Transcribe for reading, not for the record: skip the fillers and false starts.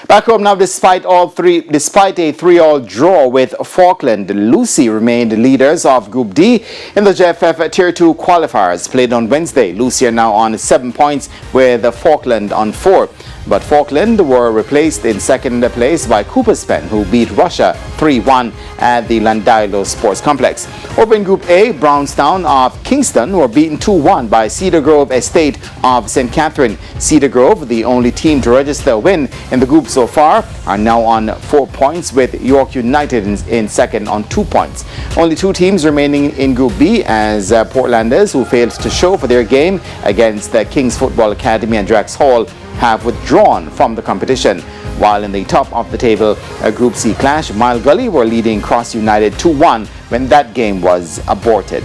Back home now, despite a 3-all draw with Faulkland, Lucea remained leaders of Group D in the JFF Tier Two Qualifiers played on Wednesday. Lucea now on 7 points with Faulkland on 4. But Faulkland were replaced in second place by Cooperspen, who beat Russia 3-1 at the Landailo Sports Complex. Over in Group A, Brownstown of Kingston were beaten 2-1 by Cedar Grove Estate of St. Catherine. Cedar Grove, the only team to register a win in the group so far, are now on 4 points, with York United in second on 2 points. Only 2 teams remaining in Group B as Portlanders, who failed to show for their game against the King's Football Academy and Drax Hall, have withdrawn from the competition. While in the top of the table, a Group C clash, Mile Gully were leading Cross United 2-1 when that game was aborted.